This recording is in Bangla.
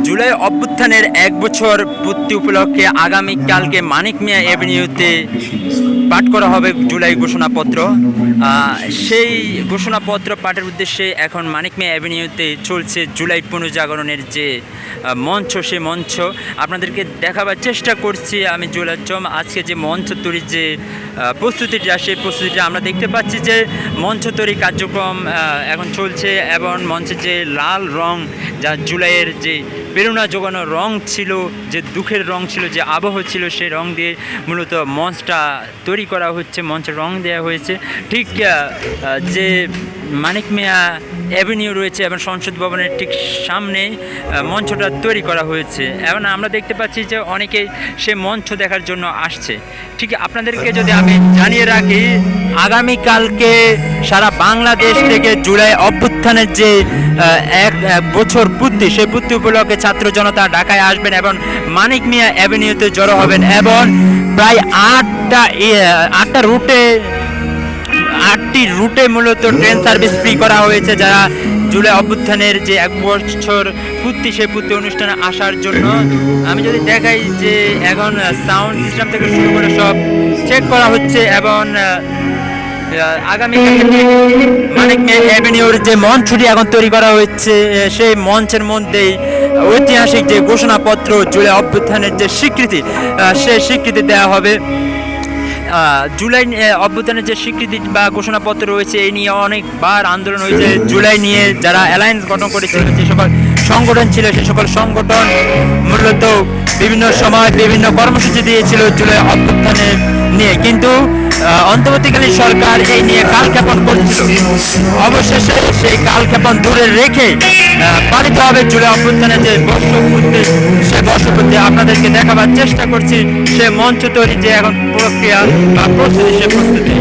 জুলাই অভ্যুত্থানের ১ বছর পূর্তি উপলক্ষে আগামীকালকে মানিক মিয়া এভিনিউতে পাঠ করা হবে জুলাই ঘোষণাপত্র। সেই ঘোষণাপত্র পাঠের উদ্দেশ্যে এখন মানিক মিয়া এভিনিউতে চলছে জুলাই পুনর্জাগরণের যে মঞ্চ, সে মঞ্চ আপনাদেরকে দেখাবার চেষ্টা করছি। আমি জুলাচ্চম আজকে যে মঞ্চ তৈরির যে প্রস্তুতিটা, সেই প্রস্তুতিটা আমরা দেখতে পাচ্ছি যে মঞ্চ তৈরি কার্যক্রম এখন চলছে এবং মঞ্চের যে লাল রং, যা জুলাইয়ের যে প্রেরণা জোগানো রং ছিল, যে দুঃখের রং ছিল, যে আবহ ছিল, সেই রং দিয়ে মূলত মঞ্চটা তৈরি করা হচ্ছে, মঞ্চে রং দেওয়া হয়েছে। ঠিক যে মানিক মিয়া অ্যাভিনিউ রয়েছে এবং সংসদ ভবনের ঠিক সামনেই মঞ্চটা তৈরি করা হয়েছে এবং আমরা দেখতে পাচ্ছি যে অনেকেই সে মঞ্চ দেখার জন্য আসছে। ঠিক আপনাদেরকে যদি আমি জানিয়ে রাখি, আগামীকালকে সারা বাংলাদেশ থেকে জুলাই অভ্যুত্থানের যে ১ বছর পূর্তি, সেই পূর্তি উপলক্ষে ছাত্র জনতা ঢাকায় আসবেন এবং মানিক মিয়া অ্যাভিনিউতে জড়ো হবেন এবং প্রায় 8টি রুটে মূলত ট্রেন সার্ভিস ফ্রি করা হয়েছে, যারা জুলাই অভ্যুত্থানের যে ১ বছর পূর্তি, সেই পূর্তি অনুষ্ঠানে আসার জন্য। আমি যদি দেখাই যে এখন সাউন্ড সিস্টেম থেকে শুরু করে সব চেক করা হচ্ছে এবং আগামীকাল মানিক মিয়া অ্যাভিনিউর যে মঞ্চটি এখন তৈরি করা হচ্ছে, সেই মঞ্চের মধ্যেই ঐতিহাসিক যে ঘোষণাপত্র, জুলাই অভ্যুত্থানের যে স্বীকৃতি, সেই স্বীকৃতি দেওয়া হবে। জুলাই অভ্যুত্থানের যে স্বীকৃতি বা ঘোষণাপত্র রয়েছে, এই নিয়ে অনেকবার আন্দোলন হয়েছে। জুলাই নিয়ে যারা অ্যালায়েন্স গঠন করেছিল, যে সকল সংগঠন ছিল, সে সকল সংগঠন মূলত বিভিন্ন সময় বিভিন্ন কর্মসূচি দিয়েছিল জুলাই অভ্যুত্থানের নিয়ে, কিন্তু অন্তর্বর্তীকালীন সরকার এই নিয়ে কালক্ষেপণ করছিল। অবশেষে সেই কালক্ষেপণ দূরে রেখে পালিত হবে জুলাই অভ্যুত্থানের যে বর্ষপূর্তি, সে বর্ষপূর্তি আপনাদেরকে দেখাবার চেষ্টা করছি। সে মঞ্চ তৈরি যে এখন প্রক্রিয়া বা প্রস্তুতি, সে প্রস্তুতি।